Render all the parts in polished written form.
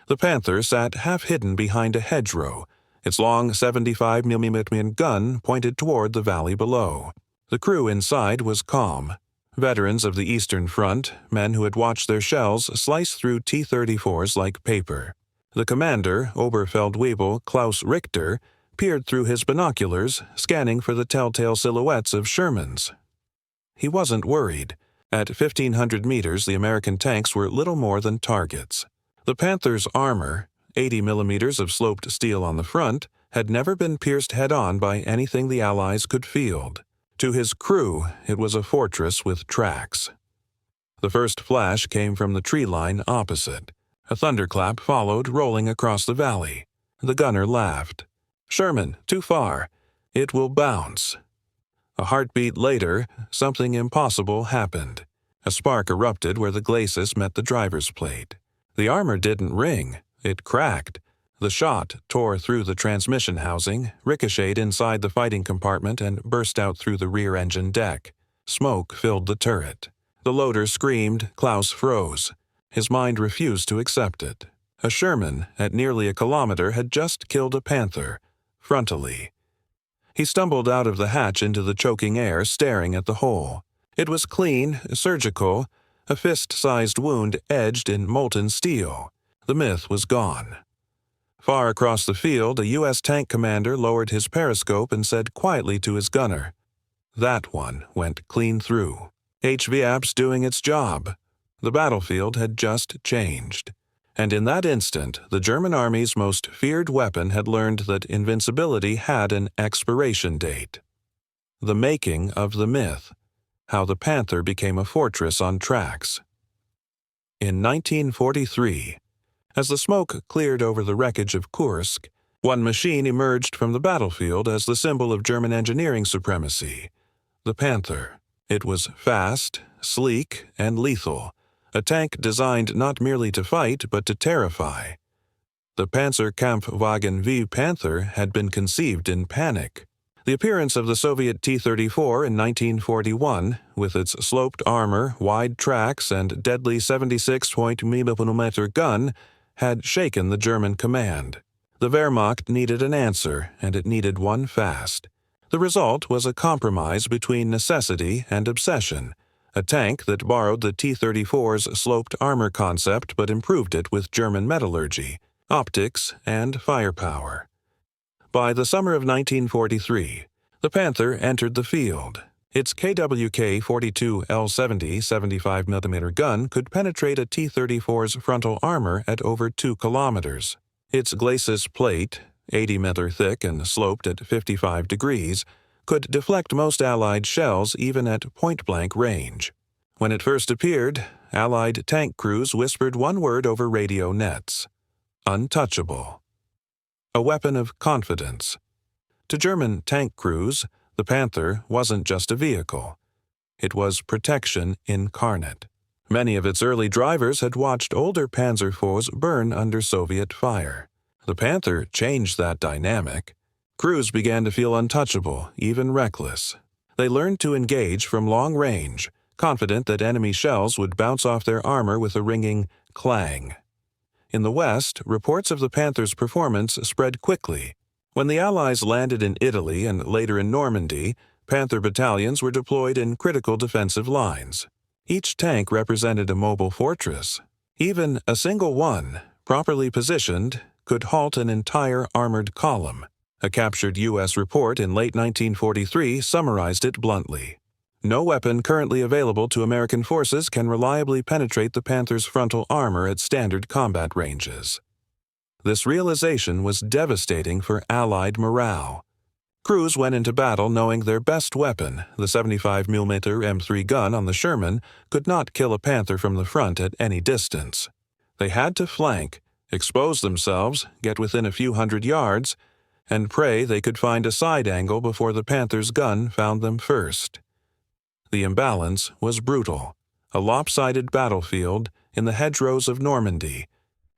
The Panther sat half-hidden behind a hedgerow, its long 75mm gun pointed toward the valley below. The crew inside was calm. Veterans of the Eastern Front, men who had watched their shells slice through T-34s like paper. The commander, Oberfeldwebel Klaus Richter, peered through his binoculars, scanning for the telltale silhouettes of Shermans. He wasn't worried. At 1,500 meters, the American tanks were little more than targets. The Panther's armor, 80 millimeters of sloped steel on the front, had never been pierced head-on by anything the Allies could field. To his crew, it was a fortress with tracks. The first flash came from the tree line opposite. A thunderclap followed, rolling across the valley. The gunner laughed. "Sherman, too far. It will bounce." A heartbeat later, something impossible happened. A spark erupted where the glacis met the driver's plate. The armor didn't ring. It cracked. The shot tore through the transmission housing, ricocheted inside the fighting compartment, and burst out through the rear engine deck. Smoke filled the turret. The loader screamed. Klaus froze. His mind refused to accept it. A Sherman, at nearly a kilometer, had just killed a Panther, frontally. He stumbled out of the hatch into the choking air, staring at the hole. It was clean, surgical, a fist-sized wound edged in molten steel. The myth was gone. Far across the field, a U.S. tank commander lowered his periscope and said quietly to his gunner, "That one went clean through. HVAP's doing its job." The battlefield had just changed. And in that instant, the German army's most feared weapon had learned that invincibility had an expiration date. The making of the myth, how the Panther became a fortress on tracks. In 1943, as the smoke cleared over the wreckage of Kursk, one machine emerged from the battlefield as the symbol of German engineering supremacy, the Panther. It was fast, sleek, and lethal. A tank designed not merely to fight, but to terrify. The Panzerkampfwagen V Panther had been conceived in panic. The appearance of the Soviet T-34 in 1941, with its sloped armor, wide tracks, and deadly 76.mm gun, had shaken the German command. The Wehrmacht needed an answer, and it needed one fast. The result was a compromise between necessity and obsession. A tank that borrowed the T-34's sloped armor concept but improved it with German metallurgy, optics, and firepower. By the summer of 1943, the Panther entered the field. Its KWK-42 L70 75mm gun could penetrate a T-34's frontal armor at over 2 kilometers. Its glacis plate, 80 mm thick and sloped at 55 degrees, could deflect most Allied shells even at point-blank range. When it first appeared, Allied tank crews whispered one word over radio nets: untouchable. A weapon of confidence. To German tank crews, the Panther wasn't just a vehicle. It was protection incarnate. Many of its early drivers had watched older Panzer foes burn under Soviet fire. The Panther changed that dynamic. Crews began to feel untouchable, even reckless. They learned to engage from long range, confident that enemy shells would bounce off their armor with a ringing clang. In the West, reports of the Panther's performance spread quickly. When the Allies landed in Italy and later in Normandy, Panther battalions were deployed in critical defensive lines. Each tank represented a mobile fortress. Even a single one, properly positioned, could halt an entire armored column. A captured U.S. report in late 1943 summarized it bluntly. No weapon currently available to American forces can reliably penetrate the Panther's frontal armor at standard combat ranges. This realization was devastating for Allied morale. Crews went into battle knowing their best weapon, the 75mm M3 gun on the Sherman, could not kill a Panther from the front at any distance. They had to flank, expose themselves, get within a few hundred yards, and pray they could find a side angle before the Panther's gun found them first. The imbalance was brutal, a lopsided battlefield in the hedgerows of Normandy.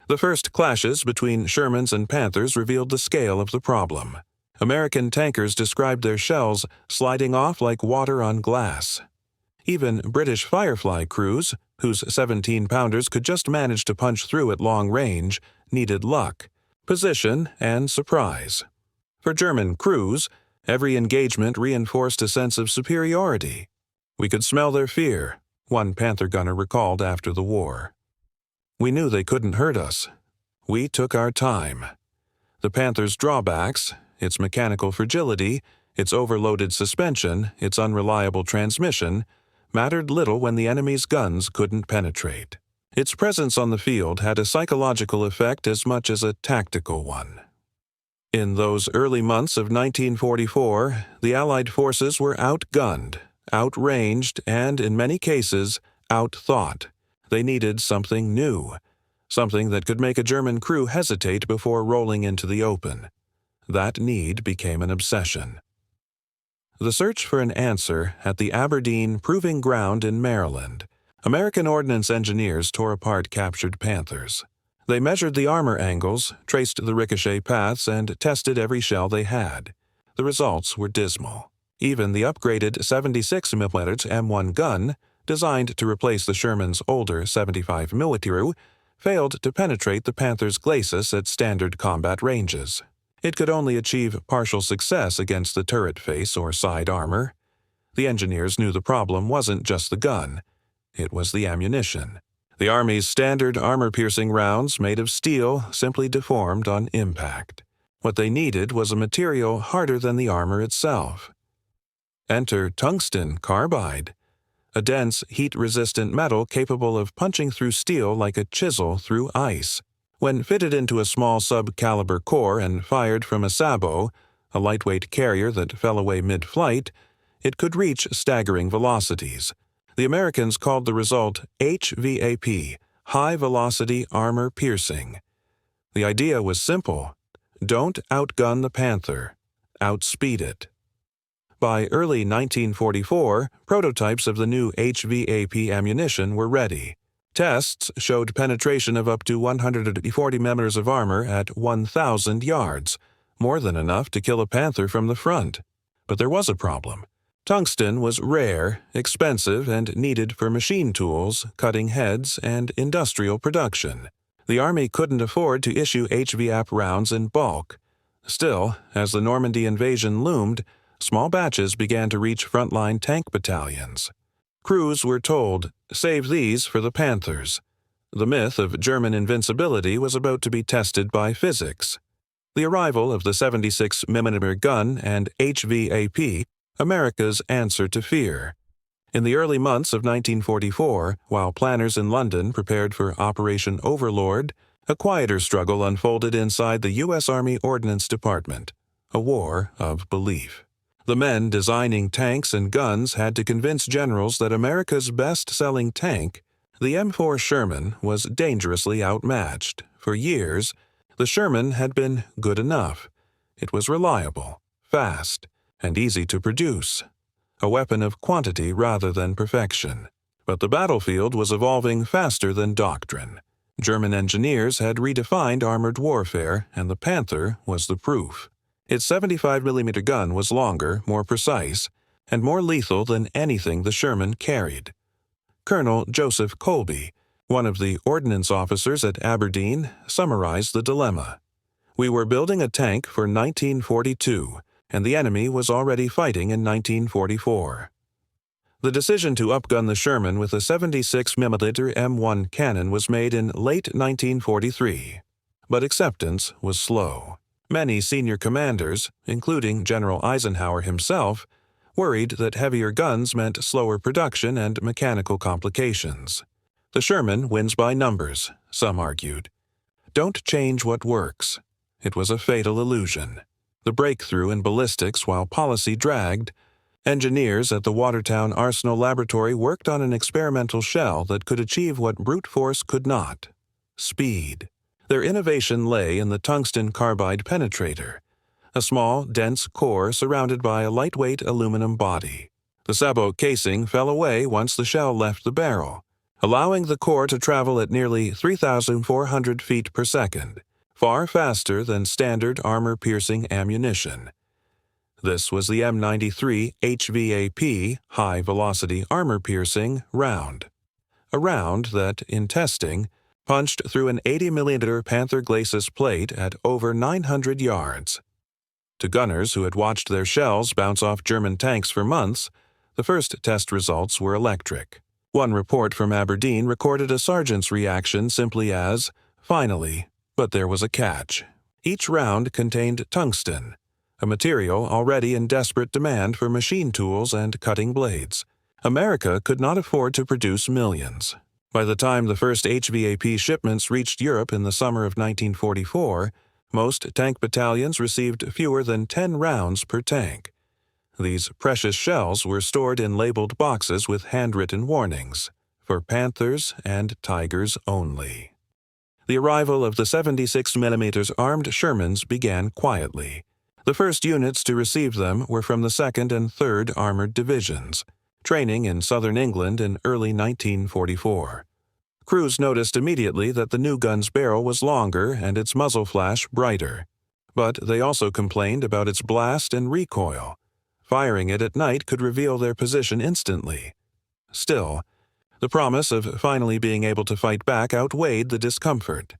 The first clashes between Shermans and Panthers revealed the scale of the problem. American tankers described their shells sliding off like water on glass. Even British Firefly crews, whose 17-pounders could just manage to punch through at long range, needed luck, position, and surprise. For German crews, every engagement reinforced a sense of superiority. We could smell their fear, one Panther gunner recalled after the war. We knew they couldn't hurt us. We took our time. The Panther's drawbacks, its mechanical fragility, its overloaded suspension, its unreliable transmission, mattered little when the enemy's guns couldn't penetrate. Its presence on the field had a psychological effect as much as a tactical one. In those early months of 1944, the Allied forces were outgunned, outranged, and, in many cases, outthought. They needed something new, something that could make a German crew hesitate before rolling into the open. That need became an obsession. The search for an answer at the Aberdeen Proving Ground in Maryland. American ordnance engineers tore apart captured Panthers. They measured the armor angles, traced the ricochet paths, and tested every shell they had. The results were dismal. Even the upgraded 76mm M1 gun, designed to replace the Sherman's older 75mm, failed to penetrate the Panther's glacis at standard combat ranges. It could only achieve partial success against the turret face or side armor. The engineers knew the problem wasn't just the gun. It was the ammunition. The Army's standard armor-piercing rounds made of steel simply deformed on impact. What they needed was a material harder than the armor itself. Enter tungsten carbide, a dense, heat-resistant metal capable of punching through steel like a chisel through ice. When fitted into a small sub-caliber core and fired from a sabot, a lightweight carrier that fell away mid-flight, it could reach staggering velocities. The Americans called the result HVAP, High Velocity Armor Piercing. The idea was simple. Don't outgun the Panther. Outspeed it. By early 1944, prototypes of the new HVAP ammunition were ready. Tests showed penetration of up to 140 mm of armor at 1,000 yards, more than enough to kill a Panther from the front. But there was a problem. Tungsten was rare, expensive, and needed for machine tools, cutting heads, and industrial production. The Army couldn't afford to issue HVAP rounds in bulk. Still, as the Normandy invasion loomed, small batches began to reach frontline tank battalions. Crews were told, "Save these for the Panthers." The myth of German invincibility was about to be tested by physics. The arrival of the 76mm gun and HVAP, America's answer to fear. In the early months of 1944, while planners in London prepared for Operation Overlord, a quieter struggle unfolded inside the U.S. Army Ordnance Department, a war of belief. The men designing tanks and guns had to convince generals that America's best-selling tank, the M4 Sherman, was dangerously outmatched. For years, the Sherman had been good enough. It was reliable, fast, and easy to produce. A weapon of quantity rather than perfection. But the battlefield was evolving faster than doctrine. German engineers had redefined armored warfare, and the Panther was the proof. Its 75mm gun was longer, more precise, and more lethal than anything the Sherman carried. Colonel Joseph Colby, one of the ordnance officers at Aberdeen, summarized the dilemma. We were building a tank for 1942, and the enemy was already fighting in 1944. The decision to upgun the Sherman with a 76mm M1 cannon was made in late 1943, but acceptance was slow. Many senior commanders, including General Eisenhower himself, worried that heavier guns meant slower production and mechanical complications. The Sherman wins by numbers, some argued. Don't change what works. It was a fatal illusion. The breakthrough in ballistics while policy dragged. Engineers at the Watertown Arsenal Laboratory worked on an experimental shell that could achieve what brute force could not: speed. Their innovation lay in the tungsten carbide penetrator, a small, dense core surrounded by a lightweight aluminum body. The sabot casing fell away once the shell left the barrel, allowing the core to travel at nearly 3,400 feet per second, far faster than standard armor-piercing ammunition. This was the M93 HVAP, High Velocity Armor Piercing, round. A round that, in testing, punched through an 80mm Panther Glacis plate at over 900 yards. To gunners who had watched their shells bounce off German tanks for months, the first test results were electric. One report from Aberdeen recorded a sergeant's reaction simply as, "Finally," but there was a catch. Each round contained tungsten, a material already in desperate demand for machine tools and cutting blades. America could not afford to produce millions. By the time the first HVAP shipments reached Europe in the summer of 1944, most tank battalions received fewer than 10 rounds per tank. These precious shells were stored in labeled boxes with handwritten warnings, for Panthers and Tigers only. The arrival of the 76mm armed Shermans began quietly. The first units to receive them were from the 2nd and 3rd Armored Divisions, training in southern England in early 1944. Crews noticed immediately that the new gun's barrel was longer and its muzzle flash brighter, but they also complained about its blast and recoil. Firing it at night could reveal their position instantly. Still, the promise of finally being able to fight back outweighed the discomfort.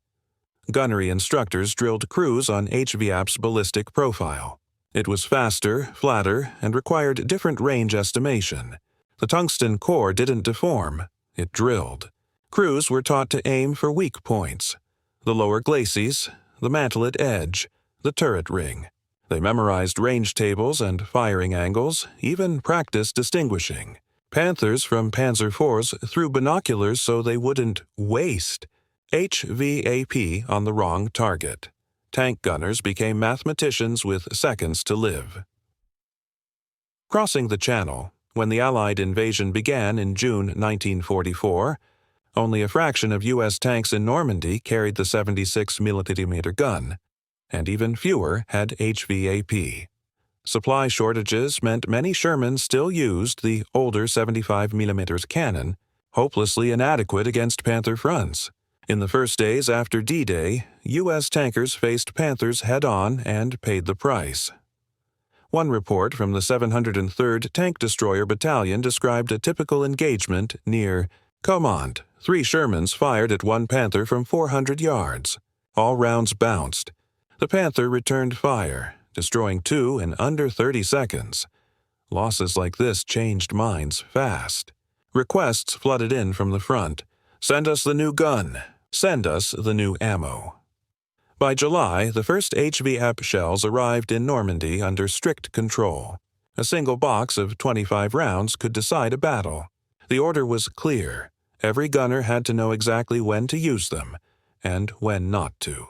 Gunnery instructors drilled crews on HVAP's ballistic profile. It was faster, flatter, and required different range estimation. The tungsten core didn't deform, it drilled. Crews were taught to aim for weak points: the lower glacis, the mantlet edge, the turret ring. They memorized range tables and firing angles, even practiced distinguishing Panthers from Panzer IVs through binoculars so they wouldn't waste HVAP on the wrong target. Tank gunners became mathematicians with seconds to live. Crossing the Channel, when the Allied invasion began in June 1944, only a fraction of U.S. tanks in Normandy carried the 76mm gun, and even fewer had HVAP. Supply shortages meant many Shermans still used the older 75mm cannon, hopelessly inadequate against Panther fronts. In the first days after D-Day, U.S. tankers faced Panthers head-on and paid the price. One report from the 703rd Tank Destroyer Battalion described a typical engagement near Caumont. 3 Shermans fired at one Panther from 400 yards. All rounds bounced. The Panther returned fire, destroying 2 in under 30 seconds. Losses like this changed minds fast. Requests flooded in from the front. "Send us the new gun. Send us the new ammo." By July, the first HVAP shells arrived in Normandy under strict control. A single box of 25 rounds could decide a battle. The order was clear. Every gunner had to know exactly when to use them, and when not to.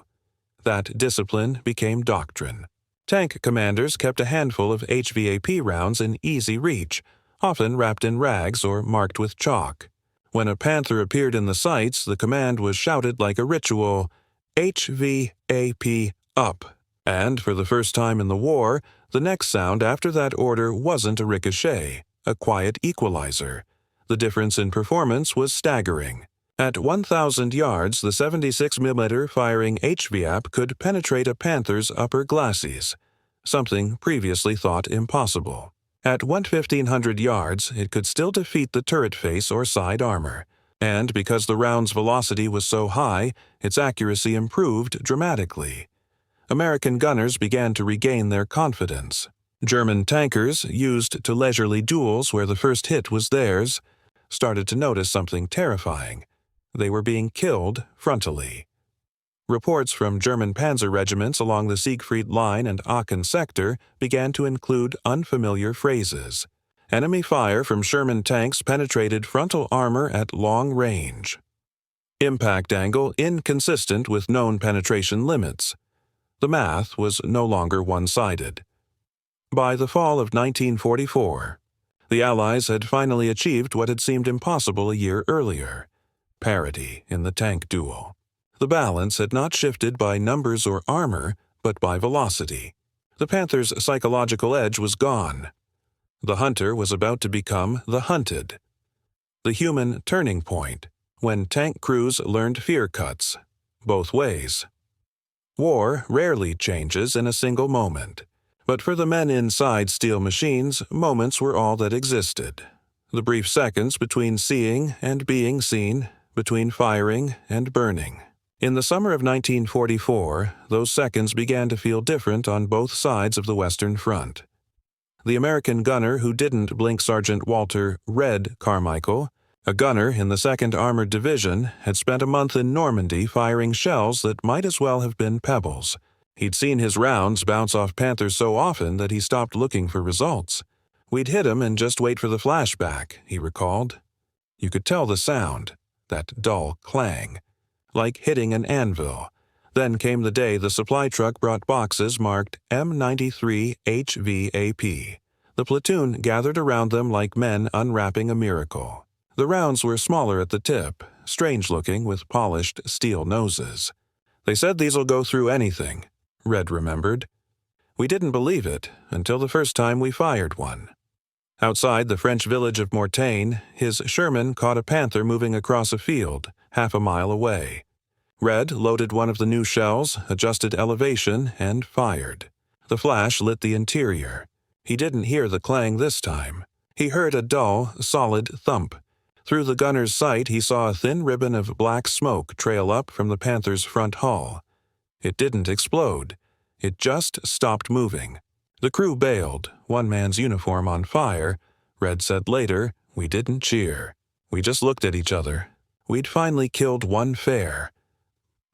That discipline became doctrine. Tank commanders kept a handful of HVAP rounds in easy reach, often wrapped in rags or marked with chalk. When a Panther appeared in the sights, the command was shouted like a ritual, "HVAP up." And for the first time in the war, the next sound after that order wasn't a ricochet, a quiet equalizer. The difference in performance was staggering. At 1,000 yards, the 76mm firing HVAP could penetrate a Panther's upper glacis, something previously thought impossible. At 1,500 yards, it could still defeat the turret face or side armor, and because the round's velocity was so high, its accuracy improved dramatically. American gunners began to regain their confidence. German tankers, used to leisurely duels where the first hit was theirs, started to notice something terrifying. They were being killed frontally. Reports from German panzer regiments along the Siegfried Line and Aachen sector began to include unfamiliar phrases. Enemy fire from Sherman tanks penetrated frontal armor at long range. Impact angle inconsistent with known penetration limits. The math was no longer one-sided. By the fall of 1944, the Allies had finally achieved what had seemed impossible a year earlier: parity in the tank duel. The balance had not shifted by numbers or armor, but by velocity. The Panther's psychological edge was gone. The hunter was about to become the hunted. The human turning point, when tank crews learned fear cuts, both ways. War rarely changes in a single moment, but for the men inside steel machines, moments were all that existed. The brief seconds between seeing and being seen, between firing and burning. In the summer of 1944, those seconds began to feel different on both sides of the Western Front. The American gunner who didn't blink Sergeant Walter "Red" Carmichael, a gunner in the 2nd Armored Division, had spent a month in Normandy firing shells that might as well have been pebbles. He'd seen his rounds bounce off Panthers so often that he stopped looking for results. "We'd hit 'em and just wait for the flashback," he recalled. You could tell the sound, that dull clang, like hitting an anvil. Then came the day the supply truck brought boxes marked M93 HVAP. The platoon gathered around them like men unwrapping a miracle. The rounds were smaller at the tip, strange-looking with polished steel noses. "They said these'll go through anything," Red remembered. "We didn't believe it until the first time we fired one." Outside the French village of Mortagne, his Sherman caught a panther moving across a field, half a mile away. Red loaded one of the new shells, adjusted elevation, and fired. The flash lit the interior. He didn't hear the clang this time. He heard a dull, solid thump. Through the gunner's sight, he saw a thin ribbon of black smoke trail up from the Panther's front hull. It didn't explode. It just stopped moving. The crew bailed, one man's uniform on fire. Red said later, "We didn't cheer. We just looked at each other. We'd finally killed one fair."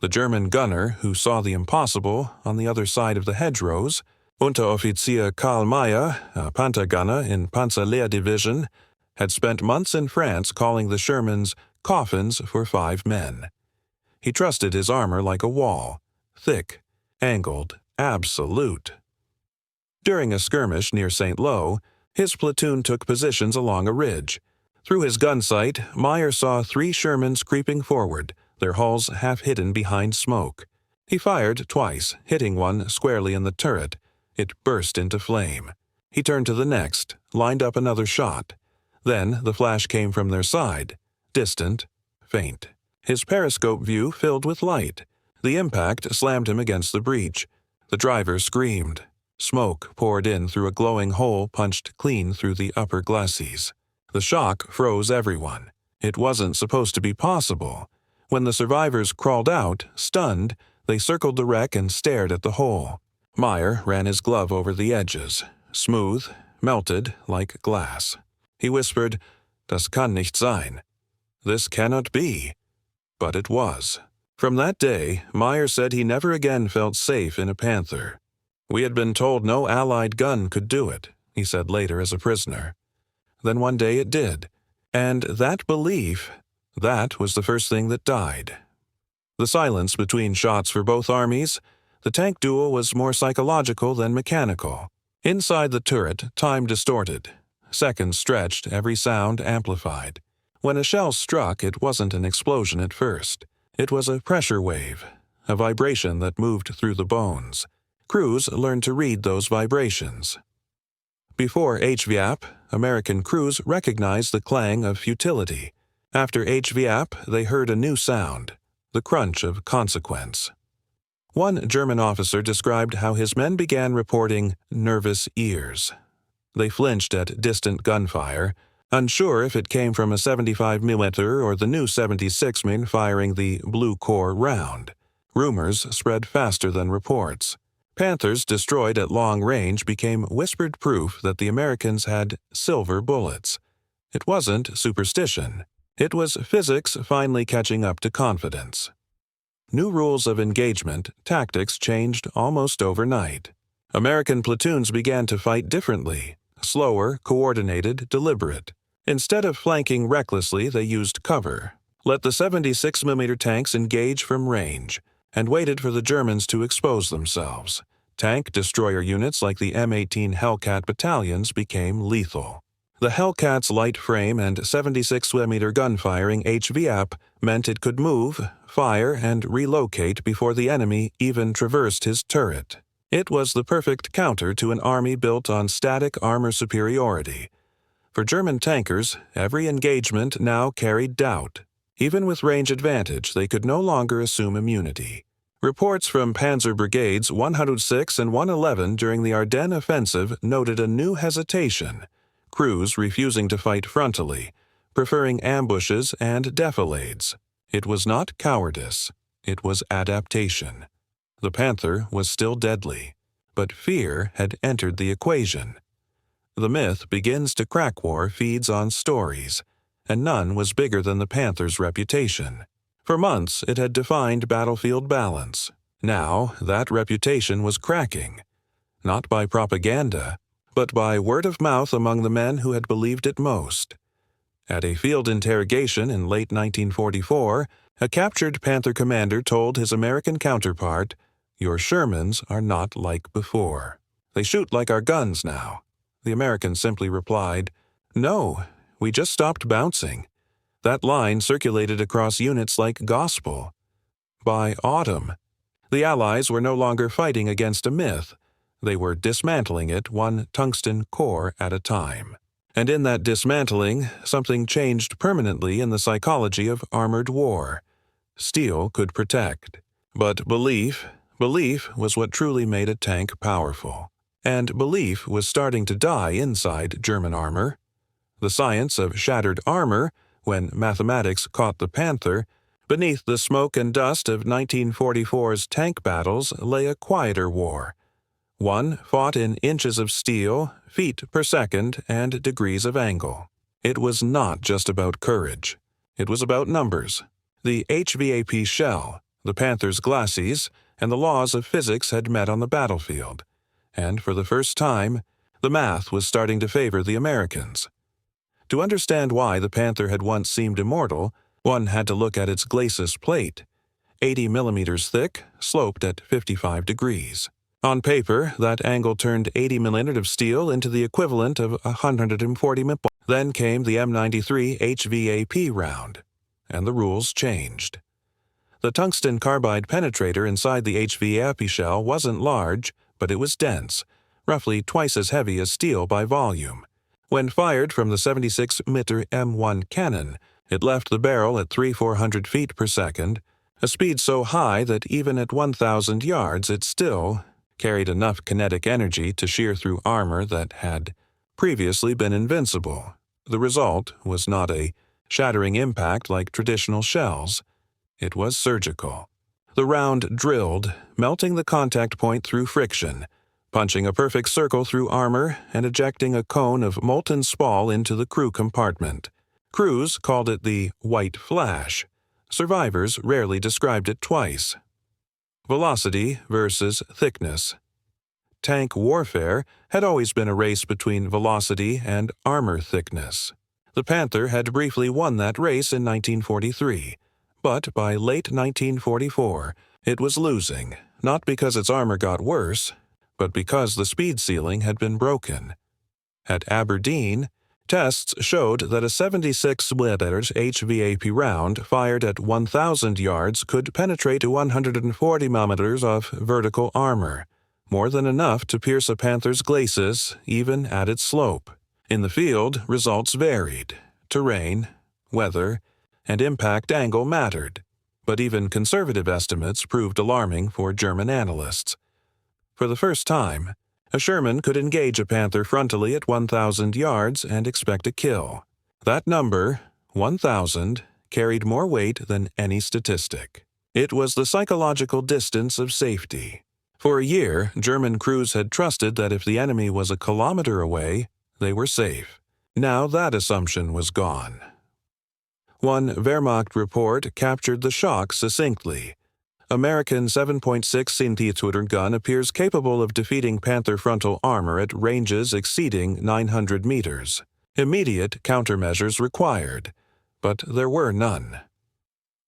The German gunner, who saw the impossible on the other side of the hedgerows, Unteroffizier Karl Mayer, a Panthergunner in Panzerlehrdivision, had spent months in France calling the Shermans coffins for 5 men. He trusted his armor like a wall, thick, angled, absolute. During a skirmish near St. Lo, his platoon took positions along a ridge. Through his gun sight, Meyer saw 3 Shermans creeping forward, their hulls half hidden behind smoke. He fired twice, hitting one squarely in the turret. It burst into flame. He turned to the next, lined up another shot. Then the flash came from their side, distant, faint. His periscope view filled with light. The impact slammed him against the breech. The driver screamed. Smoke poured in through a glowing hole punched clean through the upper glacis. The shock froze everyone. It wasn't supposed to be possible. When the survivors crawled out, stunned, they circled the wreck and stared at the hole. Meyer ran his glove over the edges, smooth, melted like glass. He whispered, "Das kann nicht sein." This cannot be. But it was. From that day, Meyer said he never again felt safe in a Panther. "We had been told no Allied gun could do it," he said later as a prisoner. Then one day it did. And that belief, that was the first thing that died. The silence between shots for both armies, the tank duel was more psychological than mechanical. Inside the turret, time distorted. Seconds stretched, every sound amplified. When a shell struck, it wasn't an explosion at first. It was a pressure wave, a vibration that moved through the bones. Crews learned to read those vibrations. Before HVAP, American crews recognized the clang of futility. After HVAP, they heard a new sound, the crunch of consequence. One German officer described how his men began reporting nervous ears. They flinched at distant gunfire, unsure if it came from a 75mm or the new 76mm firing the Blue Core round. Rumors spread faster than reports. Panthers destroyed at long range became whispered proof that the Americans had silver bullets. It wasn't superstition. It was physics finally catching up to confidence. New rules of engagement, tactics changed almost overnight. American platoons began to fight differently, slower, coordinated, deliberate. Instead of flanking recklessly, they used cover, let the 76mm tanks engage from range, and waited for the Germans to expose themselves. Tank destroyer units like the M18 Hellcat battalions became lethal. The Hellcat's light frame and 76mm gun-firing HVAP meant it could move, fire, and relocate before the enemy even traversed his turret. It was the perfect counter to an army built on static armor superiority. For German tankers, every engagement now carried doubt. Even with range advantage, they could no longer assume immunity. Reports from Panzer Brigades 106 and 111 during the Ardennes offensive noted a new hesitation, crews refusing to fight frontally, preferring ambushes and defilades. It was not cowardice, it was adaptation. The Panther was still deadly, but fear had entered the equation. The myth begins to crack war feeds on stories, and none was bigger than the Panther's reputation. For months it had defined battlefield balance. Now that reputation was cracking, not by propaganda, but by word of mouth among the men who had believed it most. At a field interrogation in late 1944, a captured Panther commander told his American counterpart, "Your Shermans are not like before. They shoot like our guns now." The American simply replied, "No, we just stopped bouncing." That line circulated across units like gospel. By autumn, the Allies were no longer fighting against a myth. They were dismantling it one tungsten core at a time. And in that dismantling, something changed permanently in the psychology of armored war. Steel could protect. But belief was what truly made a tank powerful. And belief was starting to die inside German armor. The science of shattered armor, when mathematics caught the Panther, beneath the smoke and dust of 1944's tank battles lay a quieter war. One fought in inches of steel, feet per second, and degrees of angle. It was not just about courage. It was about numbers. The HVAP shell, the Panther's glacis, and the laws of physics had met on the battlefield. And for the first time, the math was starting to favor the Americans. To understand why the Panther had once seemed immortal, one had to look at its glacis plate, 80 millimeters thick, sloped at 55 degrees. On paper, that angle turned 80 millimeters of steel into the equivalent of 140 mm. Then came the M93 HVAP round, and the rules changed. The tungsten carbide penetrator inside the HVAP shell wasn't large, but it was dense, roughly twice as heavy as steel by volume. When fired from the 76-mm M1 cannon, it left the barrel at 300-400 feet per second, a speed so high that even at 1,000 yards it still carried enough kinetic energy to shear through armor that had previously been invincible. The result was not a shattering impact like traditional shells. It was surgical. The round drilled, melting the contact point through friction, punching a perfect circle through armor and ejecting a cone of molten spall into the crew compartment. Crews called it the white flash. Survivors rarely described it twice. Velocity versus thickness. Tank warfare had always been a race between velocity and armor thickness. The Panther had briefly won that race in 1943, but by late 1944, it was losing, not because its armor got worse, but because the speed ceiling had been broken. At Aberdeen, tests showed that a 76mm HVAP round fired at 1,000 yards could penetrate to 140 millimeters of vertical armor, more than enough to pierce a Panther's glacis even at its slope. In the field, results varied. Terrain, weather, and impact angle mattered, but even conservative estimates proved alarming for German analysts. For the first time, a Sherman could engage a Panther frontally at 1,000 yards and expect a kill. That number, 1,000, carried more weight than any statistic. It was the psychological distance of safety. For a year, German crews had trusted that if the enemy was a kilometer away, they were safe. Now that assumption was gone. One Wehrmacht report captured the shock succinctly. American 7.6 cm gun appears capable of defeating Panther frontal armor at ranges exceeding 900 meters. Immediate countermeasures required, but there were none.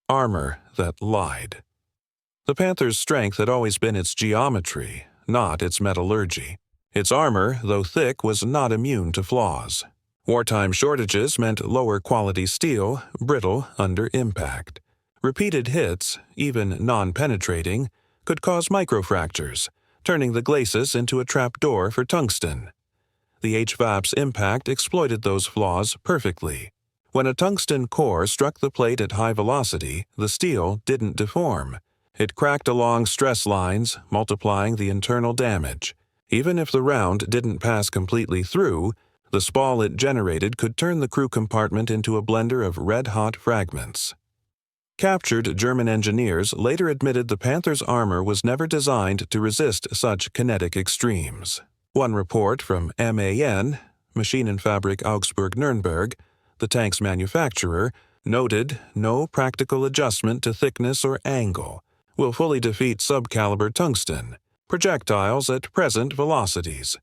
Armor that lied. The Panther's strength had always been its geometry, not its metallurgy. Its armor, though thick, was not immune to flaws. Wartime shortages meant lower quality steel, brittle under impact. Repeated hits, even non-penetrating, could cause microfractures, turning the glacis into a trapdoor for tungsten. The HVAP's impact exploited those flaws perfectly. When a tungsten core struck the plate at high velocity, the steel didn't deform. It cracked along stress lines, multiplying the internal damage. Even if the round didn't pass completely through, the spall it generated could turn the crew compartment into a blender of red-hot fragments. Captured German engineers later admitted the Panther's armor was never designed to resist such kinetic extremes. One report from MAN, Machine and Fabrik Augsburg-Nürnberg, the tank's manufacturer, noted no practical adjustment to thickness or angle will fully defeat subcaliber tungsten projectiles at present velocities.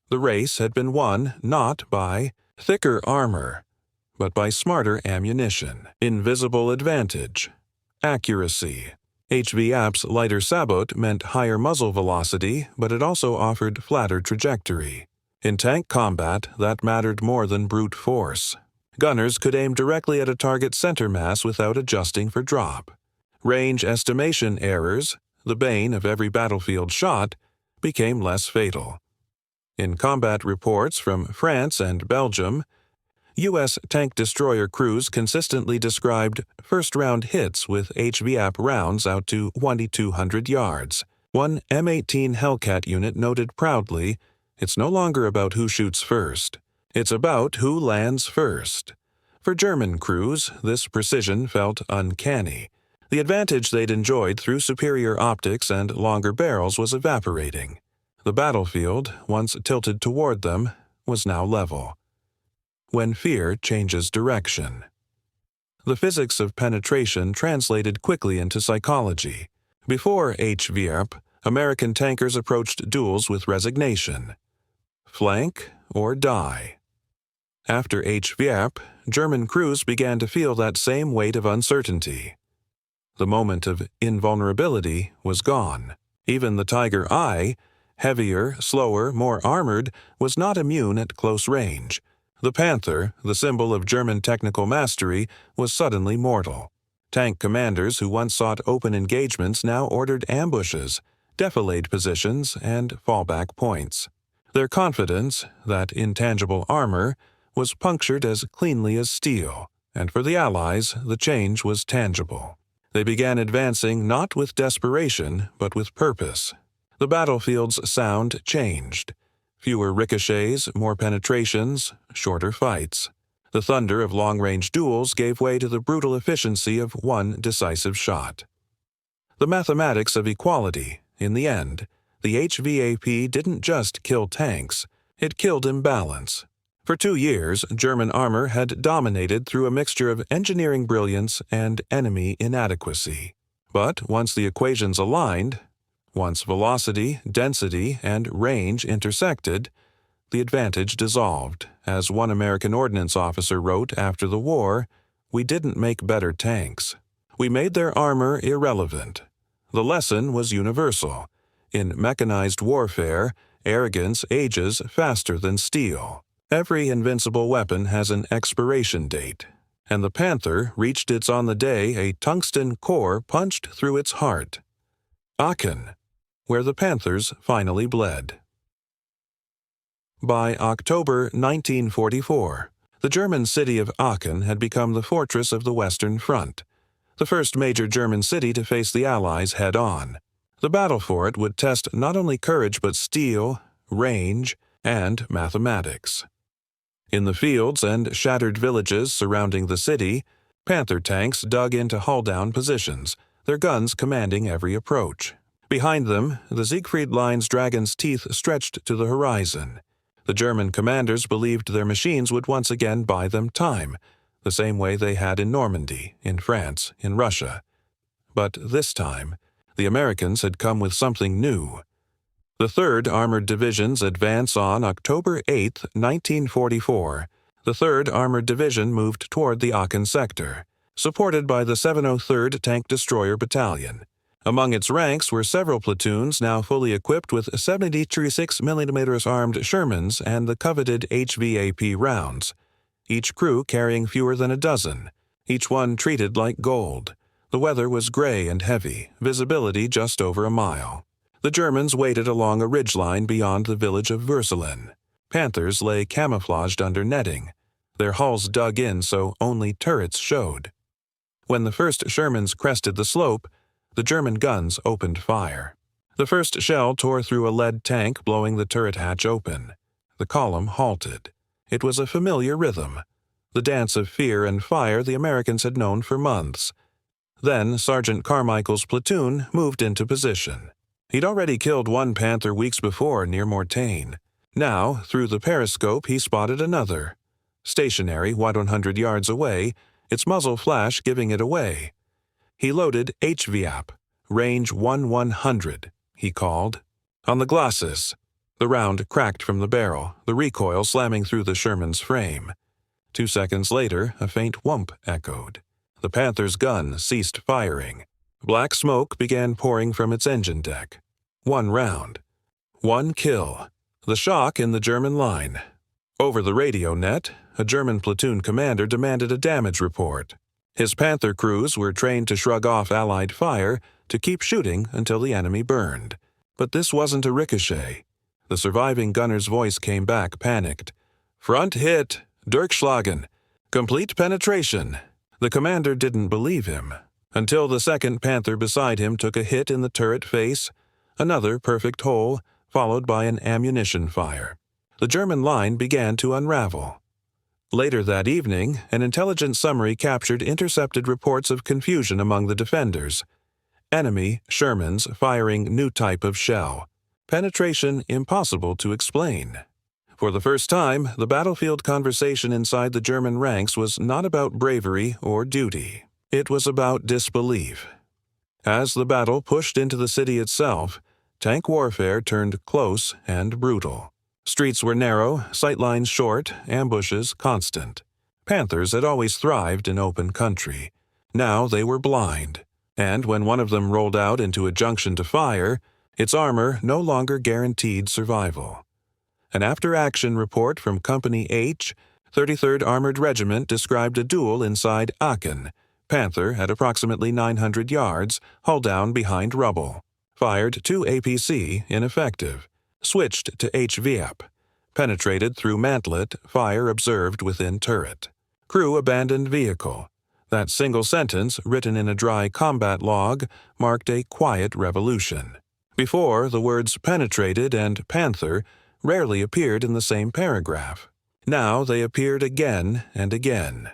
The race had been won not by thicker armor, but by smarter ammunition, invisible advantage, accuracy. HVAP's lighter sabot meant higher muzzle velocity, but it also offered flatter trajectory. In tank combat, that mattered more than brute force. Gunners could aim directly at a target center mass without adjusting for drop. Range estimation errors, the bane of every battlefield shot, became less fatal. In combat reports from France and Belgium, U.S. tank destroyer crews consistently described first-round hits with HVAP rounds out to 2,200 yards. One M18 Hellcat unit noted proudly, "It's no longer about who shoots first. It's about who lands first." For German crews, this precision felt uncanny. The advantage they'd enjoyed through superior optics and longer barrels was evaporating. The battlefield, once tilted toward them, was now level. When fear changes direction. The physics of penetration translated quickly into psychology. Before HVAP, American tankers approached duels with resignation. Flank or die. After HVAP, German crews began to feel that same weight of uncertainty. The moment of invulnerability was gone. Even the Tiger I, heavier, slower, more armored, was not immune at close range. The Panther, the symbol of German technical mastery, was suddenly mortal. Tank commanders who once sought open engagements now ordered ambushes, defilade positions, and fallback points. Their confidence, that intangible armor, was punctured as cleanly as steel, and for the Allies the change was tangible. They began advancing not with desperation, but with purpose. The battlefield's sound changed. Fewer ricochets, more penetrations, shorter fights. The thunder of long-range duels gave way to the brutal efficiency of one decisive shot. The mathematics of equality, in the end, the HVAP didn't just kill tanks, it killed imbalance. For 2 years, German armor had dominated through a mixture of engineering brilliance and enemy inadequacy. But once the equations aligned, once velocity, density, and range intersected, the advantage dissolved. As one American ordnance officer wrote after the war, "We didn't make better tanks. We made their armor irrelevant." The lesson was universal. In mechanized warfare, arrogance ages faster than steel. Every invincible weapon has an expiration date, and the Panther reached its on the day a tungsten core punched through its heart. Aachen, where the Panthers finally bled. By October 1944, the German city of Aachen had become the fortress of the Western Front, the first major German city to face the Allies head-on. The battle for it would test not only courage but steel, range, and mathematics. In the fields and shattered villages surrounding the city, Panther tanks dug into hull-down positions, their guns commanding every approach. Behind them, the Siegfried Line's dragon's teeth stretched to the horizon. The German commanders believed their machines would once again buy them time, the same way they had in Normandy, in France, in Russia. But this time, the Americans had come with something new. The 3rd Armored Division's advance on October 8, 1944. The 3rd Armored Division moved toward the Aachen sector, supported by the 703rd Tank Destroyer Battalion. Among its ranks were several platoons now fully equipped with 76 mm armed Shermans and the coveted HVAP rounds, each crew carrying fewer than a dozen, each one treated like gold. The weather was gray and heavy, visibility just over a mile. The Germans waited along a ridgeline beyond the village of Würselen. Panthers lay camouflaged under netting, their hulls dug in so only turrets showed. When the first Shermans crested the slope, the German guns opened fire. The first shell tore through a lead tank, blowing the turret hatch open. The column halted. It was a familiar rhythm, the dance of fear and fire the Americans had known for months. Then Sergeant Carmichael's platoon moved into position. He'd already killed one panther weeks before near Mortain. Now, through the periscope, he spotted another. Stationary 100 yards away, its muzzle flash giving it away. He loaded HVAP, range 100, he called. On the glasses. The round cracked from the barrel, the recoil slamming through the Sherman's frame. 2 seconds later, a faint whump echoed. The Panther's gun ceased firing. Black smoke began pouring from its engine deck. 1 round. 1 kill. The shock in the German line. Over the radio net, a German platoon commander demanded a damage report. His Panther crews were trained to shrug off Allied fire, to keep shooting until the enemy burned. But this wasn't a ricochet. The surviving gunner's voice came back, panicked. "Front hit, Durchschlagen, complete penetration." The commander didn't believe him, until the second Panther beside him took a hit in the turret face, another perfect hole, followed by an ammunition fire. The German line began to unravel. Later that evening, an intelligence summary captured intercepted reports of confusion among the defenders. Enemy Shermans firing new type of shell. Penetration impossible to explain. For the first time, the battlefield conversation inside the German ranks was not about bravery or duty. It was about disbelief. As the battle pushed into the city itself, tank warfare turned close and brutal. Streets were narrow, sightlines short, ambushes constant. Panthers had always thrived in open country. Now they were blind, and when one of them rolled out into a junction to fire, its armor no longer guaranteed survival. An after-action report from Company H, 33rd Armored Regiment described a duel inside Aachen. Panther at approximately 900 yards, hull down behind rubble. Fired 2 APC, ineffective. Switched to HVAP. Penetrated through mantlet, fire observed within turret. Crew abandoned vehicle. That single sentence, written in a dry combat log, marked a quiet revolution. Before, the words penetrated and Panther rarely appeared in the same paragraph. Now they appeared again and again.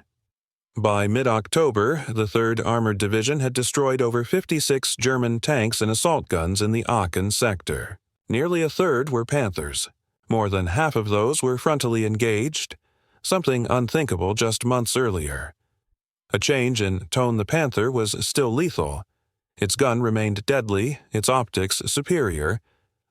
By mid-October, the 3rd Armored Division had destroyed over 56 German tanks and assault guns in the Aachen sector. Nearly a third were Panthers. More than half of those were frontally engaged, something unthinkable just months earlier. A change in tone. The Panther was still lethal. Its gun remained deadly, its optics superior,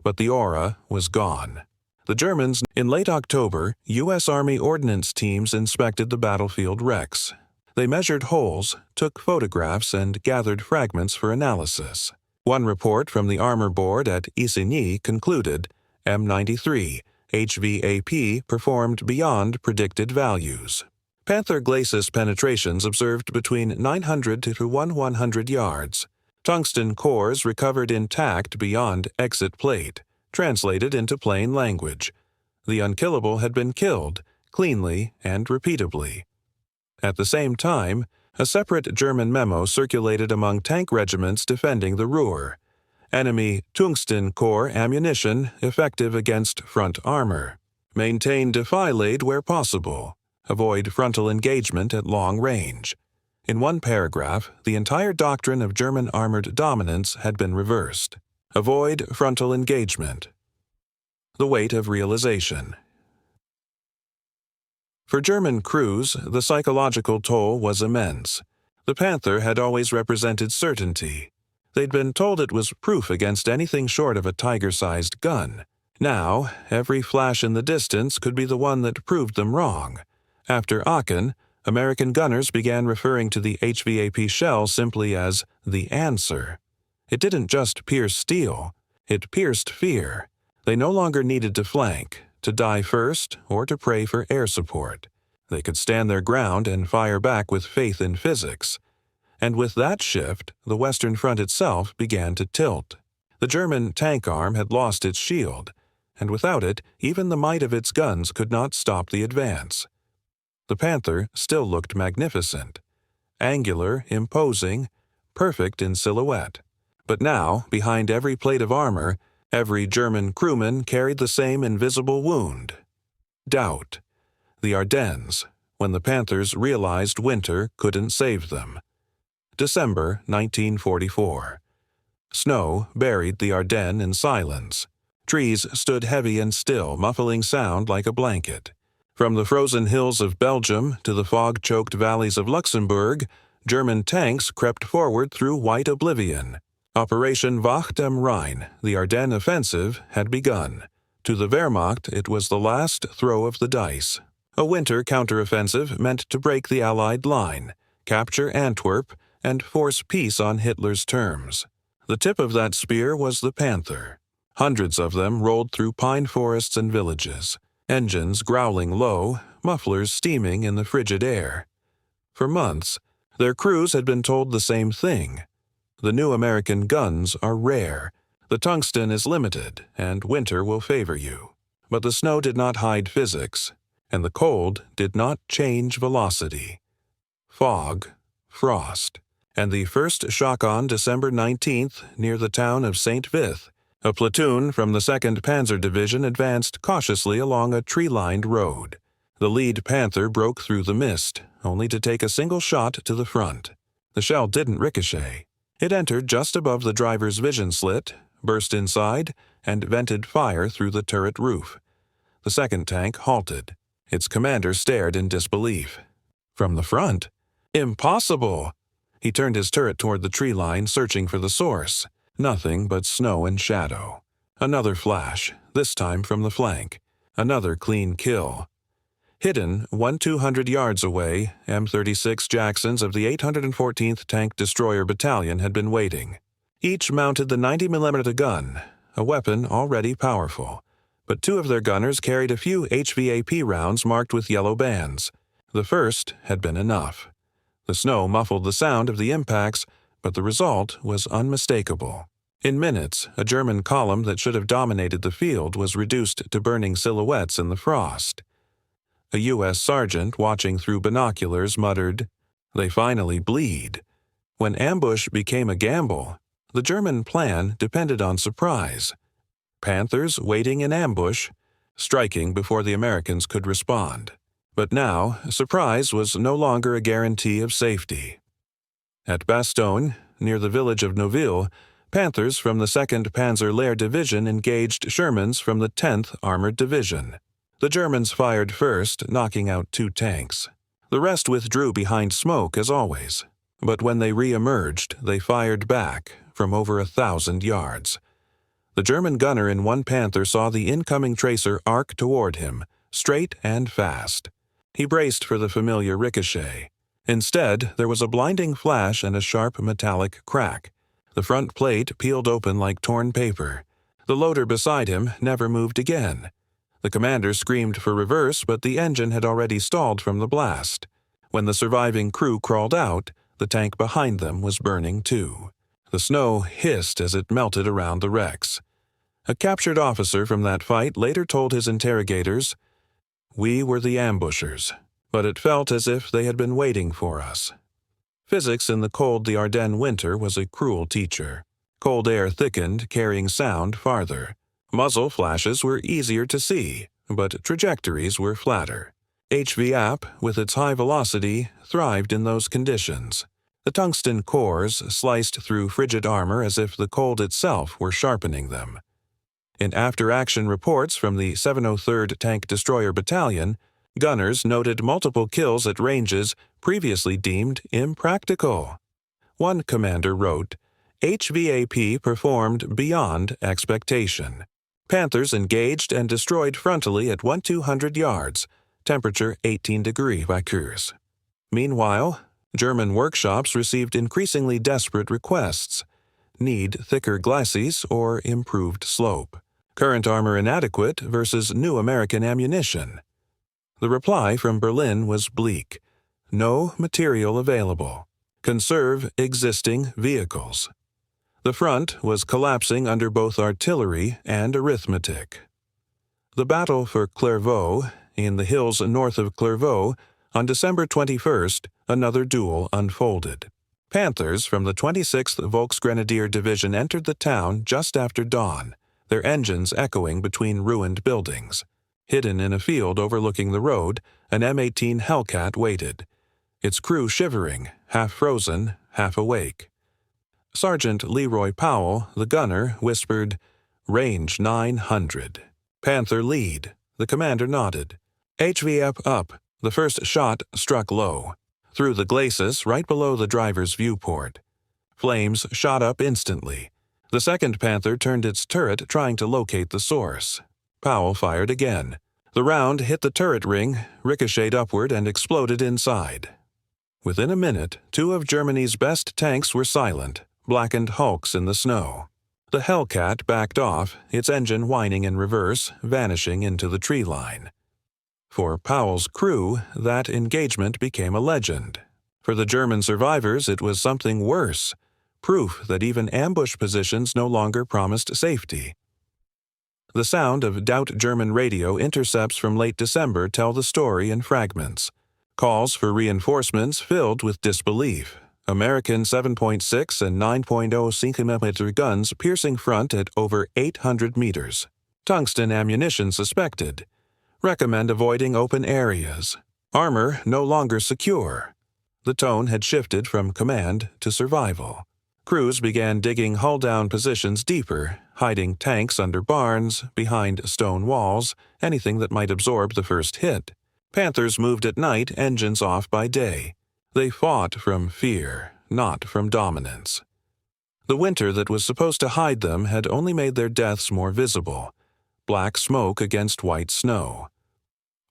but the aura was gone. The Germans. In late October, U.S. Army ordnance teams inspected the battlefield wrecks. They measured holes, took photographs, and gathered fragments for analysis. One report from the Armor Board at Isigny concluded M93 HVAP performed beyond predicted values. Panther glacis penetrations observed between 900 to 100 yards. Tungsten cores recovered intact beyond exit plate, translated into plain language. The unkillable had been killed, cleanly and repeatably. At the same time, a separate German memo circulated among tank regiments defending the Ruhr. Enemy tungsten core ammunition effective against front armor. Maintain defilade where possible. Avoid frontal engagement at long range. In one paragraph, the entire doctrine of German armored dominance had been reversed. Avoid frontal engagement. The weight of realization. For German crews, the psychological toll was immense. The Panther had always represented certainty. They'd been told it was proof against anything short of a tiger-sized gun. Now, every flash in the distance could be the one that proved them wrong. After Aachen, American gunners began referring to the HVAP shell simply as the answer. It didn't just pierce steel, it pierced fear. They no longer needed to flank, to die first, or to pray for air support. They could stand their ground and fire back with faith in physics. And with that shift, the Western Front itself began to tilt. The German tank arm had lost its shield, and without it, even the might of its guns could not stop the advance. The Panther still looked magnificent, angular, imposing, perfect in silhouette. But now, behind every plate of armor, every German crewman carried the same invisible wound. Doubt. The Ardennes, when the Panthers realized winter couldn't save them. December 1944. Snow buried the Ardennes in silence. Trees stood heavy and still, muffling sound like a blanket. From the frozen hills of Belgium to the fog-choked valleys of Luxembourg, German tanks crept forward through white oblivion. Operation Wacht am Rhein, the Ardennes offensive, had begun. To the Wehrmacht, it was the last throw of the dice. A winter counteroffensive meant to break the Allied line, capture Antwerp, and force peace on Hitler's terms. The tip of that spear was the Panther. Hundreds of them rolled through pine forests and villages, engines growling low, mufflers steaming in the frigid air. For months, their crews had been told the same thing. The new American guns are rare, the tungsten is limited, and winter will favor you. But the snow did not hide physics, and the cold did not change velocity. Fog, frost, and the first shock on December 19th near the town of St. Vith. A platoon from the 2nd Panzer Division advanced cautiously along a tree-lined road. The lead Panther broke through the mist, only to take a single shot to the front. The shell didn't ricochet. It entered just above the driver's vision slit, burst inside, and vented fire through the turret roof. The second tank halted. Its commander stared in disbelief. From the front? Impossible! He turned his turret toward the tree line, searching for the source. Nothing but snow and shadow. Another flash, this time from the flank. Another clean kill. Hidden 200 yards away, M36 Jacksons of the 814th Tank Destroyer Battalion had been waiting. Each mounted the 90mm gun, a weapon already powerful. But two of their gunners carried a few HVAP rounds marked with yellow bands. The first had been enough. The snow muffled the sound of the impacts, but the result was unmistakable. In minutes, a German column that should have dominated the field was reduced to burning silhouettes in the frost. A U.S. sergeant watching through binoculars muttered, "They finally bleed." When ambush became a gamble, the German plan depended on surprise. Panthers waiting in ambush, striking before the Americans could respond. But now, surprise was no longer a guarantee of safety. At Bastogne, near the village of Neuville, Panthers from the 2nd Panzer Lehr Division engaged Shermans from the 10th Armored Division. The Germans fired first, knocking out 2 tanks. The rest withdrew behind smoke as always. But when they re-emerged, they fired back from over 1,000 yards. The German gunner in one Panther saw the incoming tracer arc toward him, straight and fast. He braced for the familiar ricochet. Instead, there was a blinding flash and a sharp metallic crack. The front plate peeled open like torn paper. The loader beside him never moved again. The commander screamed for reverse, but the engine had already stalled from the blast. When the surviving crew crawled out, the tank behind them was burning too. The snow hissed as it melted around the wrecks. A captured officer from that fight later told his interrogators, "We were the ambushers, but it felt as if they had been waiting for us." Physics in the cold the Ardennes winter was a cruel teacher. Cold air thickened, carrying sound farther. Muzzle flashes were easier to see, but trajectories were flatter. HVAP, with its high velocity, thrived in those conditions. The tungsten cores sliced through frigid armor as if the cold itself were sharpening them. In after-action reports from the 703rd Tank Destroyer Battalion, gunners noted multiple kills at ranges previously deemed impractical. One commander wrote, "HVAP performed beyond expectation. Panthers engaged and destroyed frontally at 1,200 yards, temperature 18 degrees Celsius." Meanwhile, German workshops received increasingly desperate requests. Need thicker glacis or improved slope. Current armor inadequate versus new American ammunition. The reply from Berlin was bleak. No material available. Conserve existing vehicles. The front was collapsing under both artillery and arithmetic. The battle for Clairvaux, in the hills north of Clairvaux, on December 21st, another duel unfolded. Panthers from the 26th Volksgrenadier Division entered the town just after dawn, their engines echoing between ruined buildings. Hidden in a field overlooking the road, an M18 Hellcat waited, its crew shivering, half frozen, half awake. Sergeant Leroy Powell, the gunner, whispered, "Range 900. Panther lead." The commander nodded. HVF up. The first shot struck low, through the glacis right below the driver's viewport. Flames shot up instantly. The second Panther turned its turret trying to locate the source. Powell fired again. The round hit the turret ring, ricocheted upward, and exploded inside. Within a minute, 2 of Germany's best tanks were silent, blackened hulks in the snow. The Hellcat backed off, its engine whining in reverse, vanishing into the tree line. For Powell's crew, that engagement became a legend. For the German survivors, it was something worse, proof that even ambush positions no longer promised safety. The sound of Doubt German radio intercepts from late December tell the story in fragments. Calls for reinforcements filled with disbelief. American 7.6 and 9.0 cm guns piercing front at over 800 meters. Tungsten ammunition suspected. Recommend avoiding open areas. Armor no longer secure. The tone had shifted from command to survival. Crews began digging hull-down positions deeper, hiding tanks under barns, behind stone walls, anything that might absorb the first hit. Panthers moved at night, engines off by day. They fought from fear, not from dominance. The winter that was supposed to hide them had only made their deaths more visible. Black smoke against white snow.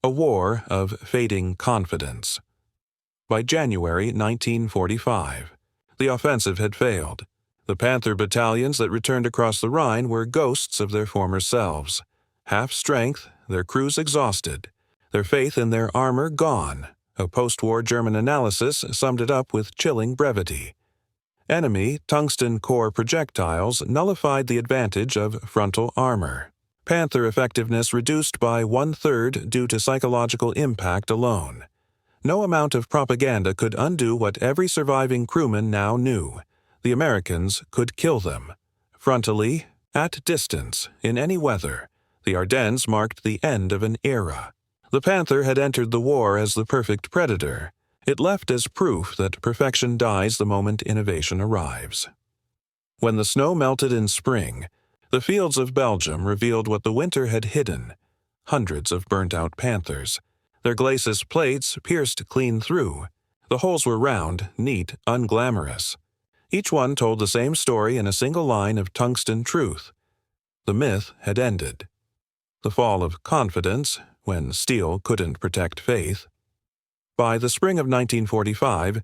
A war of fading confidence. By January 1945, the offensive had failed. The Panther battalions that returned across the Rhine were ghosts of their former selves. Half strength, their crews exhausted, their faith in their armor gone. A post-war German analysis summed it up with chilling brevity. Enemy tungsten core projectiles nullified the advantage of frontal armor. Panther effectiveness reduced by 1/3 due to psychological impact alone. No amount of propaganda could undo what every surviving crewman now knew. The Americans could kill them. Frontally, at distance, in any weather, the Ardennes marked the end of an era. The Panther had entered the war as the perfect predator. It left as proof that perfection dies the moment innovation arrives. When the snow melted in spring, the fields of Belgium revealed what the winter had hidden. Hundreds of burnt-out Panthers. Their glacis plates pierced clean through. The holes were round, neat, unglamorous. Each one told the same story in a single line of tungsten truth. The myth had ended. The fall of confidence, when steel couldn't protect faith. By the spring of 1945,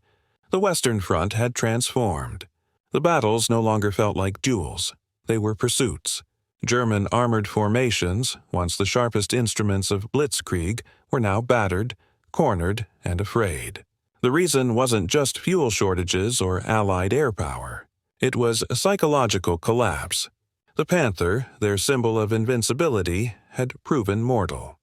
the Western Front had transformed. The battles no longer felt like duels. They were pursuits. German armored formations, once the sharpest instruments of blitzkrieg, were now battered, cornered, and afraid. The reason wasn't just fuel shortages or Allied air power. It was a psychological collapse. The Panther, their symbol of invincibility, had proven mortal.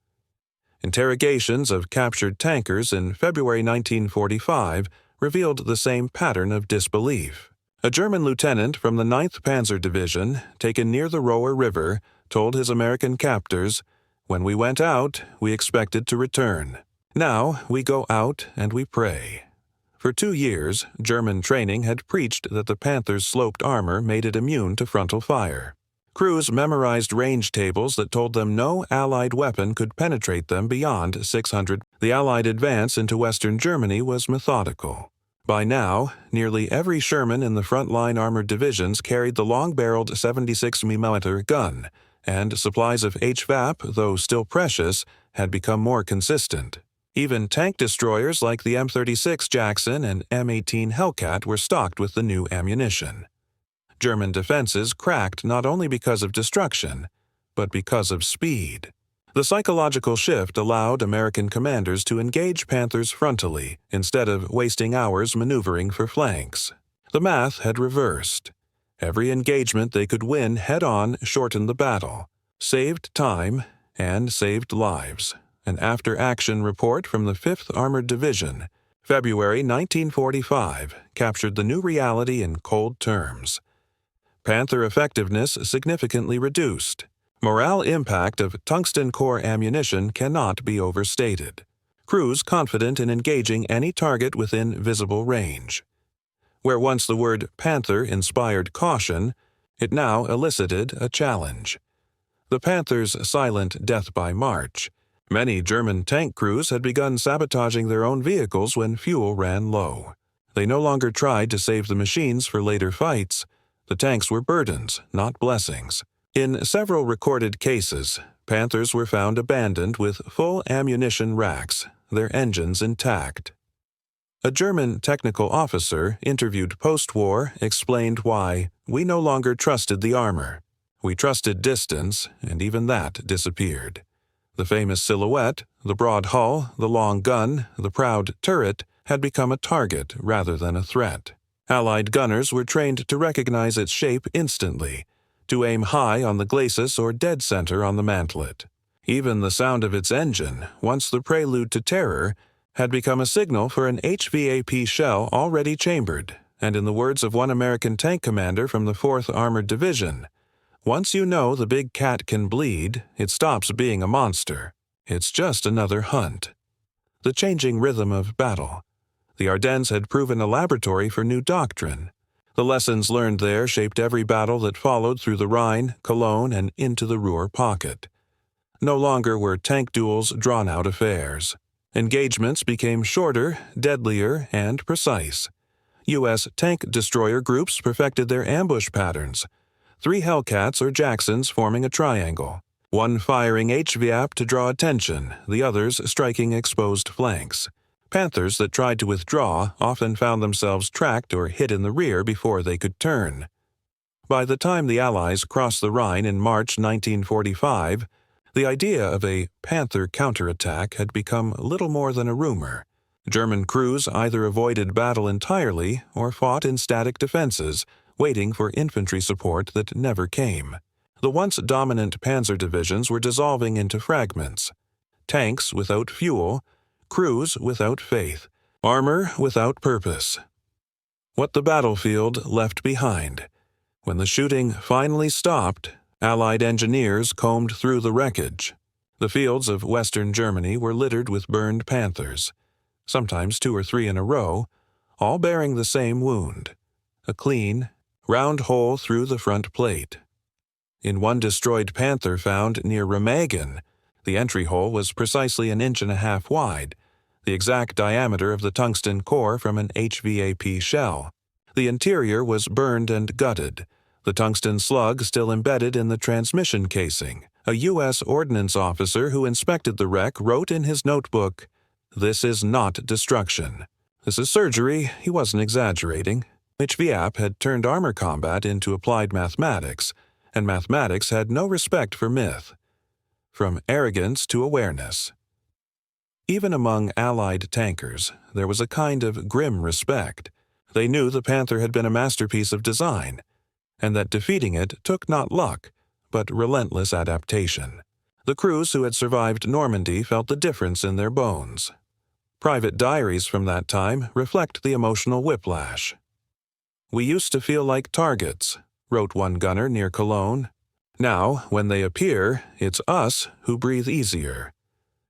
Interrogations of captured tankers in February 1945 revealed the same pattern of disbelief. A German lieutenant from the 9th Panzer Division, taken near the Roer River, told his American captors, "When we went out, we expected to return. Now we go out and we pray." For 2 years, German training had preached that the Panther's sloped armor made it immune to frontal fire. Crews memorized range tables that told them no Allied weapon could penetrate them beyond 600. The Allied advance into Western Germany was methodical. By now, nearly every Sherman in the front-line armored divisions carried the long-barreled 76 mm gun, and supplies of HVAP, though still precious, had become more consistent. Even tank destroyers like the M36 Jackson and M18 Hellcat were stocked with the new ammunition. German defenses cracked not only because of destruction, but because of speed. The psychological shift allowed American commanders to engage Panthers frontally instead of wasting hours maneuvering for flanks. The math had reversed. Every engagement they could win head-on shortened the battle, saved time, and saved lives. An after-action report from the 5th Armored Division, February 1945, captured the new reality in cold terms. Panther effectiveness significantly reduced. Morale impact of tungsten core ammunition cannot be overstated. Crews confident in engaging any target within visible range. Where once the word Panther inspired caution, it now elicited a challenge. The Panther's silent death by March. Many German tank crews had begun sabotaging their own vehicles when fuel ran low. They no longer tried to save the machines for later fights. The tanks were burdens, not blessings. In several recorded cases, Panthers were found abandoned with full ammunition racks, their engines intact. A German technical officer interviewed post-war explained why we no longer trusted the armor. We trusted distance, and even that disappeared. The famous silhouette, the broad hull, the long gun, the proud turret, had become a target rather than a threat. Allied gunners were trained to recognize its shape instantly, to aim high on the glacis or dead center on the mantlet. Even the sound of its engine, once the prelude to terror, had become a signal for an HVAP shell already chambered, and in the words of one American tank commander from the 4th Armored Division, "Once you know the big cat can bleed, it stops being a monster. It's just another hunt." The changing rhythm of battle. The Ardennes had proven a laboratory for new doctrine. The lessons learned there shaped every battle that followed through the Rhine, Cologne, and into the Ruhr pocket. No longer were tank duels drawn-out affairs. Engagements became shorter, deadlier, and precise. U.S. tank destroyer groups perfected their ambush patterns. 3 Hellcats or Jacksons forming a triangle, one firing HVAP to draw attention, the others striking exposed flanks. Panthers that tried to withdraw often found themselves tracked or hit in the rear before they could turn. By the time the Allies crossed the Rhine in March 1945, the idea of a Panther counterattack had become little more than a rumor. German crews either avoided battle entirely or fought in static defenses, waiting for infantry support that never came. The once dominant panzer divisions were dissolving into fragments. Tanks without fuel, crews without faith, armor without purpose. What the battlefield left behind. When the shooting finally stopped, Allied engineers combed through the wreckage. The fields of western Germany were littered with burned Panthers, sometimes 2 or 3 in a row, all bearing the same wound, a clean, round hole through the front plate. In one destroyed Panther found near Remagen, the entry hole was precisely 1.5 inches wide, the exact diameter of the tungsten core from an HVAP shell. The interior was burned and gutted, the tungsten slug still embedded in the transmission casing. A U.S. ordnance officer who inspected the wreck wrote in his notebook, "This is not destruction. This is surgery." He wasn't exaggerating. HVAP had turned armor combat into applied mathematics, and mathematics had no respect for myth. From arrogance to awareness. Even among Allied tankers, there was a kind of grim respect. They knew the Panther had been a masterpiece of design, and that defeating it took not luck, but relentless adaptation. The crews who had survived Normandy felt the difference in their bones. Private diaries from that time reflect the emotional whiplash. "We used to feel like targets," wrote one gunner near Cologne. "Now, when they appear, it's us who breathe easier."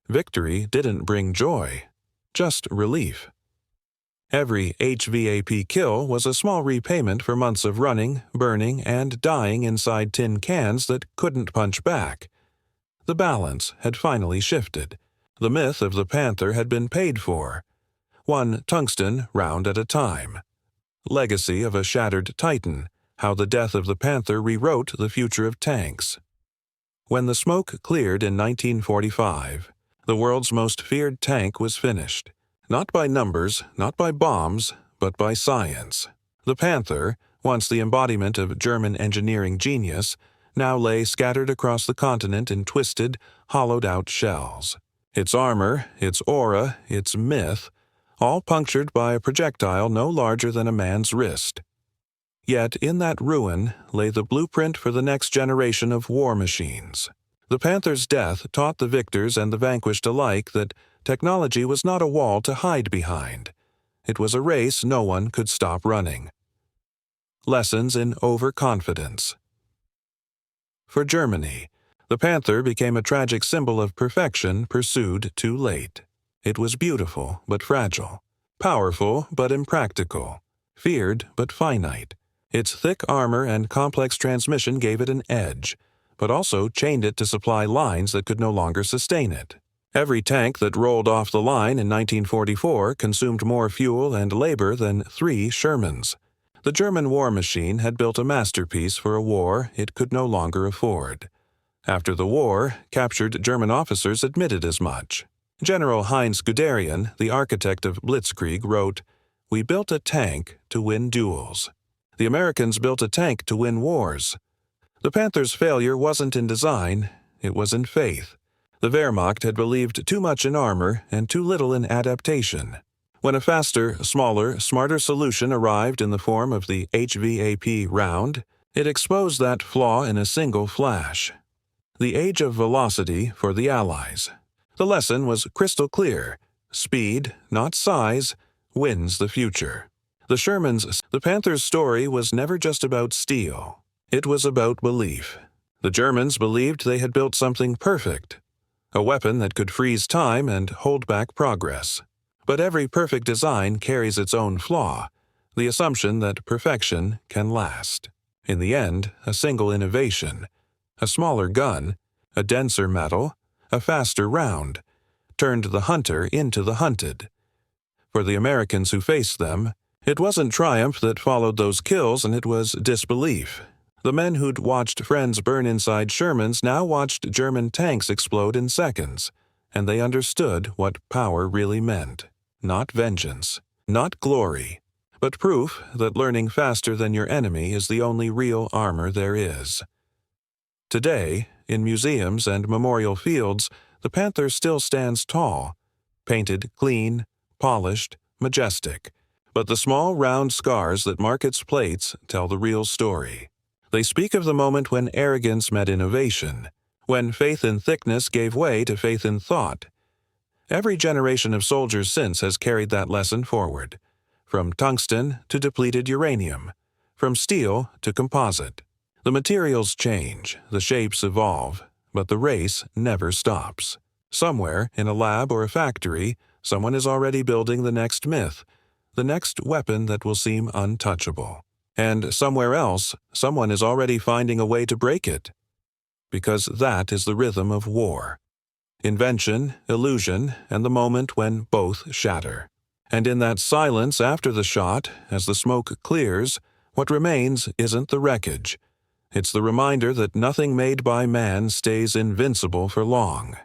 Victory didn't bring joy, just relief. Every HVAP kill was a small repayment for months of running, burning, and dying inside tin cans that couldn't punch back. The balance had finally shifted. The myth of the Panther had been paid for, one tungsten round at a time. Legacy of a shattered Titan, how the death of the Panther rewrote the future of tanks. When the smoke cleared in 1945, the world's most feared tank was finished. Not by numbers, not by bombs, but by science. The Panther, once the embodiment of German engineering genius, now lay scattered across the continent in twisted, hollowed-out shells. Its armor, its aura, its myth, all punctured by a projectile no larger than a man's wrist. Yet in that ruin lay the blueprint for the next generation of war machines. The Panther's death taught the victors and the vanquished alike that technology was not a wall to hide behind. It was a race no one could stop running. Lessons in overconfidence. For Germany, the Panther became a tragic symbol of perfection pursued too late. It was beautiful but fragile, powerful but impractical. feared but finite. Its thick armor and complex transmission gave it an edge, but also chained it to supply lines that could no longer sustain it. Every tank that rolled off the line in 1944 consumed more fuel and labor than 3 Shermans. The German war machine had built a masterpiece for a war it could no longer afford. After the war, captured German officers admitted as much. General Heinz Guderian, the architect of Blitzkrieg, wrote, "We built a tank to win duels. The Americans built a tank to win wars." The Panther's failure wasn't in design, it was in faith. The Wehrmacht had believed too much in armor and too little in adaptation. When a faster, smaller, smarter solution arrived in the form of the HVAP round, it exposed that flaw in a single flash. The age of velocity for the Allies. The lesson was crystal clear. Speed, not size, wins the future. The Panther's story was never just about steel. It was about belief. The Germans believed they had built something perfect, a weapon that could freeze time and hold back progress. But every perfect design carries its own flaw, the assumption that perfection can last. In the end, a single innovation, a smaller gun, a denser metal, a faster round, turned the hunter into the hunted. For the Americans who faced them, it wasn't triumph that followed those kills, and it was disbelief. The men who'd watched friends burn inside Shermans now watched German tanks explode in seconds, and they understood what power really meant. Not vengeance, not glory, but proof that learning faster than your enemy is the only real armor there is. Today, in museums and memorial fields, the Panther still stands tall, painted clean, polished, majestic. But the small round scars that mark its plates tell the real story. They speak of the moment when arrogance met innovation, when faith in thickness gave way to faith in thought. Every generation of soldiers since has carried that lesson forward, from tungsten to depleted uranium, from steel to composite. The materials change, the shapes evolve, but the race never stops. Somewhere, in a lab or a factory, someone is already building the next myth, the next weapon that will seem untouchable. And somewhere else, someone is already finding a way to break it. Because that is the rhythm of war. Invention, illusion, and the moment when both shatter. And in that silence after the shot, as the smoke clears, what remains isn't the wreckage. It's the reminder that nothing made by man stays invincible for long.